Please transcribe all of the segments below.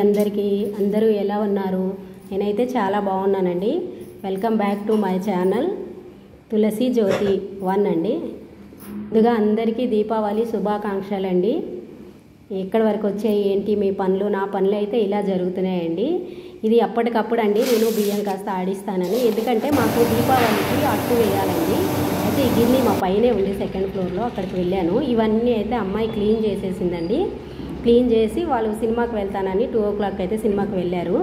అందరూ ఎలా ఉన్నారు? నేనైతే చాలా బాగున్నానండి. Welcome back to my channel Tulasi Jyothi 1 అండి. ముందుగా అందరికీ దీపావళి శుభాకాంక్షలు అండి. ఎక్కడి వరకు వచ్చాయి ఏంటి మీ పనులు? నా పనులు అయితే ఇలా జరుగుతున్నాయండి. ఇది అప్పటికప్పుడు అండి, నేను బియ్యం కాస్త ఆడిస్తానని. ఎందుకంటే మాకు దీపావళికి అట్టు వేయాలండి. అయితే ఈ గిన్నె మా పైనే ఉంది, 2nd ఫ్లోర్లో, అక్కడికి వెళ్ళాను. ఇవన్నీ అయితే అమ్మాయి క్లీన్ చేసేసిందండి. క్లీన్ చేసి వాళ్ళు సినిమాకి వెళ్తానని 2 o'clock అయితే సినిమాకి వెళ్ళారు.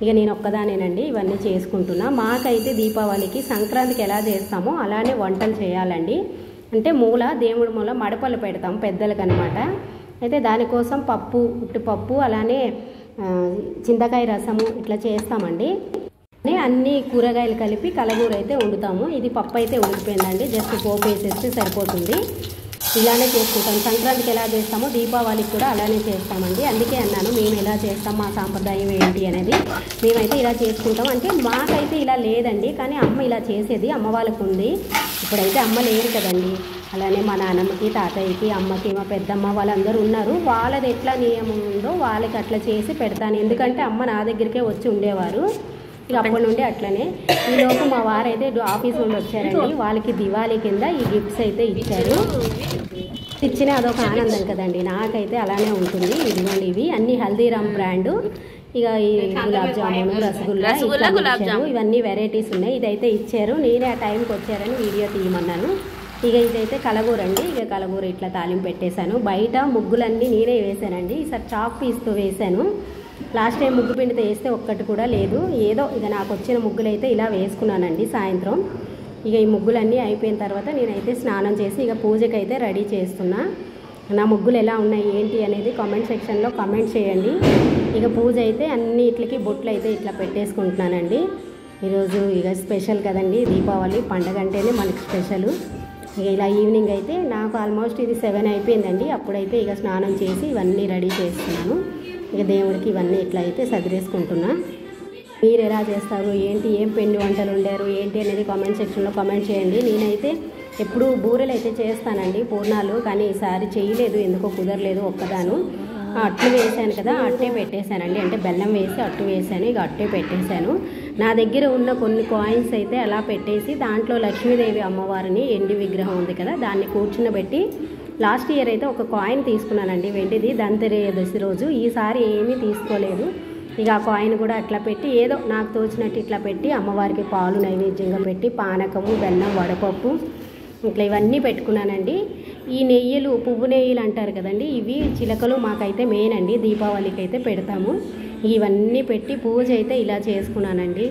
ఇక నేను ఒక్కదానేనండి ఇవన్నీ చేసుకుంటున్నా. మాకైతే దీపావళికి సంక్రాంతికి ఎలా చేస్తామో అలానే వంటలు చేయాలండి. అంటే దేవుడి మూల మడపలు పెడతాం పెద్దలకు అనమాట. అయితే దానికోసం పప్పు, ఉట్టుపప్పు, అలానే చింతకాయ రసము ఇట్లా చేస్తామండి. అన్ని కూరగాయలు కలిపి కలగూర అయితే వండుతాము. ఇది పప్పు అయితే ఉడికిపోయిందండి, జస్ట్ పోపు వేసేస్తే సరిపోతుంది. ఇలానే చేసుకుంటాం. సంక్రాంతికి ఎలా చేస్తామో దీపావళికి కూడా అలానే చేస్తామండి. అందుకే అన్నాను మేము ఎలా చేస్తాం, మా సాంప్రదాయం ఏంటి అనేది. మేమైతే ఇలా చేసుకుంటాం. అంటే మాకైతే ఇలా లేదండి, కానీ అమ్మ ఇలా చేసేది, అమ్మ వాళ్ళకు ఉంది. ఇప్పుడైతే అమ్మ లేరు కదండి. అలానే మా నాన్నమ్మకి, తాతయ్యకి, అమ్మకి, మా పెద్దమ్మ వాళ్ళందరూ ఉన్నారు. వాళ్ళది ఎట్లా నియమం ఉందో వాళ్ళకి అట్లా చేసి పెడతాను. ఎందుకంటే అమ్మ నా దగ్గరికే వచ్చి ఉండేవారు. ఇక అప్పటి నుండి అట్లనే. ఈలోపు మా వారైతే ఆఫీస్ నుండి వచ్చారండి. వాళ్ళకి దివాళీ కింద ఈ గిఫ్ట్స్ అయితే ఇచ్చారు. ఇచ్చిన అదొక ఆనందం కదండి, నాకైతే అలానే ఉంటుంది. ఇదిగోండి, ఇవి అన్ని హల్దీరామ్ బ్రాండు. ఇక ఈ గులాబ్ జామును, రసగుల్లా ఇచ్చారు. ఇవన్నీ వెరైటీస్ ఉన్నాయి. ఇదైతే ఇచ్చారు. నేనే ఆ టైంకి వచ్చారని వీడియో తీయమన్నాను. ఇక ఇదైతే కలగూర అండి. ఇక కలగూర ఇట్లా తాలింపు పెట్టేశాను. బయట ముగ్గులన్నీ నేనే వేసానండి. ఈసారి చాక్ పీస్తో వేసాను. లాస్ట్ టైం ముగ్గు పిండితో వేస్తే ఒక్కటి కూడా లేదు. ఏదో ఇక నాకు వచ్చిన ముగ్గులు అయితే ఇలా వేసుకున్నానండి సాయంత్రం. ఇక ఈ ముగ్గులన్నీ అయిపోయిన తర్వాత నేనైతే స్నానం చేసి ఇక పూజకైతే రెడీ చేస్తున్నా. నా ముగ్గులు ఎలా ఉన్నాయి ఏంటి అనేది కామెంట్ సెక్షన్లో కామెంట్ చేయండి. ఇక పూజ అయితే అన్నిటికి బొట్లు అయితే ఇట్లా పెట్టేసుకుంటున్నానండి. ఈరోజు ఇక స్పెషల్ కదండి, దీపావళి పండగ అంటేనే మనకి స్పెషల్. ఇక ఇలా ఈవినింగ్ అయితే నాకు ఆల్మోస్ట్ ఇది 7 అయిపోయిందండి. అప్పుడైతే ఇక స్నానం చేసి ఇవన్నీ రెడీ చేస్తున్నాను. ఇక దేవుడికి ఇవన్నీ ఇట్లా అయితే సదిరేసుకుంటున్నా. మీరు ఎలా చేస్తారు ఏంటి, ఏం పిండి వంటలు వండారు ఏంటి అనేది కామెంట్ సెక్షన్లో కామెంట్ చేయండి. నేనైతే ఎప్పుడు బూరెలు అయితే చేస్తానండి, పూర్ణాలు, కానీ ఈసారి చేయలేదు, ఎందుకో కుదరలేదు. ఒక్కదాను అట్టు వేసాను కదా, అట్టే పెట్టేశానండి. అంటే బెల్లం వేసి అట్టు వేసాను, ఇక అట్టే పెట్టేశాను. నా దగ్గర ఉన్న కొన్ని కాయిన్స్ అయితే అలా పెట్టేసి దాంట్లో లక్ష్మీదేవి అమ్మవారిని ఎండి విగ్రహం ఉంది కదా, దాన్ని కూర్చునబెట్టి లాస్ట్ ఇయర్ అయితే ఒక కాయిన్ తీసుకున్నానండి, వెండిది, ధనత్రయోదశి రోజు. ఈసారి ఏమీ తీసుకోలేదు. ఇక ఆ కాయిన్ కూడా అట్లా పెట్టి ఏదో నాకు తోచినట్టు ఇట్లా పెట్టి అమ్మవారికి పాలు నైవేద్యంగా పెట్టి పానకము, బెల్లం, వడపప్పు ఇట్లా ఇవన్నీ పెట్టుకున్నానండి. ఈ నెయ్యిలు, పువ్వు నెయ్యిలు అంటారు కదండి, ఇవి చిలకలు మాకైతే మెయిన్ అండి, దీపావళికి అయితే పెడతాము. ఇవన్నీ పెట్టి పూజ అయితే ఇలా చేసుకున్నానండి.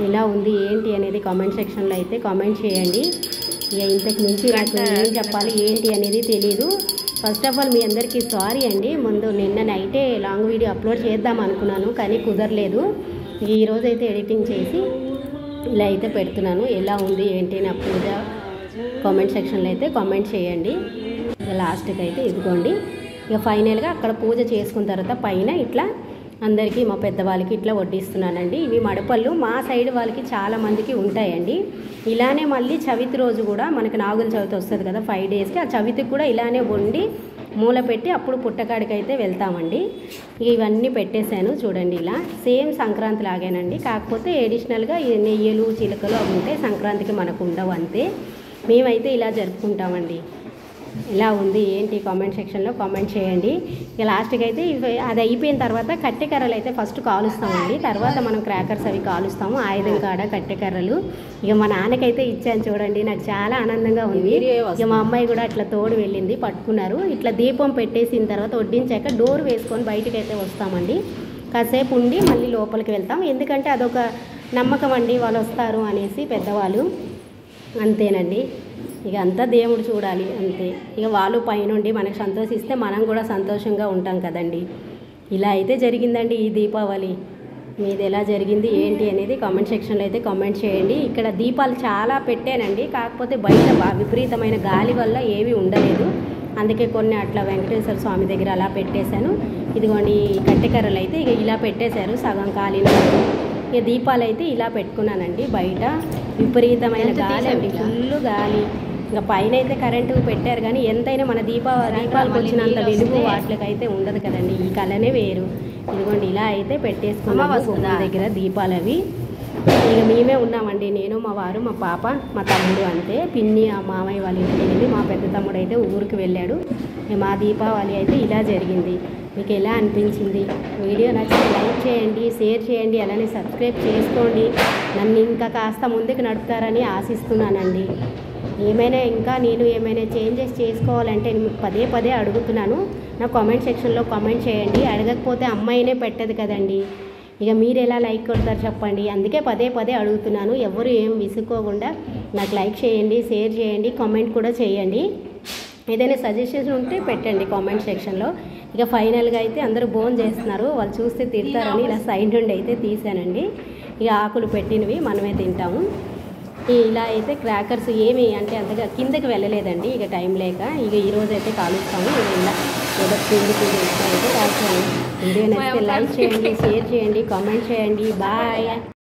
ఇలా ఉంది ఏంటి అనేది కామెంట్ సెక్షన్లో అయితే కామెంట్ చేయండి. ఇక ఇంతకు మించి నాకు ఏం చెప్పాలి ఏంటి అనేది తెలీదు. ఫస్ట్ ఆఫ్ ఆల్ మీ అందరికీ సారీ అండి. ముందు నిన్న నైటే లాంగ్ వీడియో అప్లోడ్ చేద్దాం అనుకున్నాను, కానీ కుదరలేదు. ఈరోజు అయితే ఎడిటింగ్ చేసి ఇలా అయితే పెడుతున్నాను. ఎలా ఉంది ఏంటి నా పూజ కామెంట్ సెక్షన్లో అయితే కామెంట్ చేయండి. ఇక లాస్ట్కి అయితే ఇదిగోండి, ఇక ఫైనల్గా అక్కడ పూజ చేసుకున్న తర్వాత పైన ఇట్లా అందరికీ, మా పెద్దవాళ్ళకి ఇట్లా వడ్డిస్తున్నానండి. ఇవి మడపళ్ళు మా సైడ్ వాళ్ళకి చాలామందికి ఉంటాయండి. ఇలానే మళ్ళీ చవితి రోజు కూడా మనకి నాగుల చవితి వస్తుంది కదా 5 daysకి, ఆ చవితికి కూడా ఇలానే వండి మూల పెట్టి అప్పుడు పుట్టకాడికి అయితే వెళ్తామండి. ఇవన్నీ పెట్టేశాను చూడండి, ఇలా సేమ్ సంక్రాంతి లాగేనండి. కాకపోతే ఎడిషనల్గా ఈ నెయ్యలు, చిలకలు అవి ఉంటాయి. సంక్రాంతికి మనకు ఉండవు, అంతే. మేమైతే ఇలా జరుపుకుంటామండి. ఎలా ఉంది ఏంటి కామెంట్ సెక్షన్లో కామెంట్ చేయండి. ఇక లాస్ట్కి అయితే అది అయిపోయిన తర్వాత కట్టెకర్రలు అయితే ఫస్ట్ కాలుస్తామండి, తర్వాత మనం క్రాకర్స్ అవి కాలుస్తాము. ఆయుధం కాడ కట్టెకర్రలు ఇక మా నాన్నకైతే ఇచ్చాను చూడండి, నాకు చాలా ఆనందంగా ఉంది. ఇక మా అమ్మాయి కూడా అట్లా తోడు వెళ్ళింది, పట్టుకున్నారు. ఇట్లా దీపం పెట్టేసిన తర్వాత వడ్డించాక డోర్ వేసుకొని బయటకు అయితే వస్తామండి. కాసేపు ఉండి మళ్ళీ లోపలికి వెళ్తాం. ఎందుకంటే అదొక నమ్మకం అండి, వాళ్ళు వస్తారు అనేసి పెద్దవాళ్ళు, అంతేనండి. ఇక అంతా దేవుడు చూడాలి, అంతే. ఇక వాళ్ళు పైనుండి మనకు సంతోషిస్తే మనం కూడా సంతోషంగా ఉంటాం కదండి. ఇలా అయితే జరిగిందండి ఈ దీపావళి. మీది ఎలా జరిగింది ఏంటి అనేది కామెంట్ సెక్షన్లో అయితే కామెంట్ చేయండి. ఇక్కడ దీపాలు చాలా పెట్టానండి, కాకపోతే బయట విపరీతమైన గాలి వల్ల ఏవి ఉండలేదు. అందుకే కొన్ని అట్లా వెంకటేశ్వర స్వామి దగ్గర అలా పెట్టేశాను. ఇదిగోండి కట్టెకర్రలు అయితే ఇక ఇలా పెట్టేశారు, సగం కాలిన. ఇక దీపాలు అయితే ఇలా పెట్టుకున్నానండి. బయట విపరీతమైన గాలి అండి, ఫుల్ గాలి. ఇంకా పైన అయితే కరెంటు పెట్టారు, కానీ ఎంతైనా మన దీపాలకు వచ్చినంత వెలుగు వాటికైతే ఉండదు కదండి. ఈ కళనే వేరు. ఇదిగోండి ఇలా అయితే పెట్టేసుకున్నాము గుమ్మం దగ్గర దీపాలు అవి. ఇక మేమే ఉన్నామండి, నేను మా వారు మా పాప మా తమ్ముడు అంతే. పిన్ని ఆ మామయ్య వాళ్ళ ఇంటికి వెళ్ళింది, మా పెద్ద తమ్ముడు అయితే ఊరికి వెళ్ళాడు. మా దీపావళి అయితే ఇలా జరిగింది. మీకు ఎలా అనిపించింది? వీడియో నచ్చితే లైక్ చేయండి, షేర్ చేయండి, అలానే సబ్స్క్రైబ్ చేసుకోండి. నన్ను ఇంకా కాస్త ముందుకు నడుపుతారని ఆశిస్తున్నానండి. నేను ఏమైనా చేంజెస్ చేసుకోవాలంటే మీకు పదే పదే అడుగుతున్నాను. నా కామెంట్ సెక్షన్లో కామెంట్ చేయండి. అడగకపోతే అమ్మాయినే పెట్టదు కదండి. ఇక మీరు ఎలా లైక్ కొడతారు చెప్పండి. అందుకే పదే పదే అడుగుతున్నాను. ఎవరు ఏం విసుక్కోకుండా నాకు లైక్ చేయండి, షేర్ చేయండి, కామెంట్ కూడా చేయండి. ఏదైనా సజెషన్స్ ఉంటే పెట్టండి కామెంట్ సెక్షన్లో. ఇక ఫైనల్గా అయితే అందరూ భోజనం చేస్తున్నారు, వాళ్ళు చూస్తే తిడతారని ఇలా సైడ్ నుండి అయితే తీసానండి. ఇక ఆకులు పెట్టినవి మనమే తింటాము. ఇలా అయితే క్రాకర్స్ ఏమి అంటే అంతగా కిందకి వెళ్ళలేదండి, ఇక టైం లేక. ఇక ఈరోజు అయితే కాలుస్తాము. ఇక ఇలా ఏదో పిండి అయితే కాల్చాము. వీడియో నచ్చితే లైక్ చేయండి, షేర్ చేయండి, కామెంట్ చేయండి. బాయ్.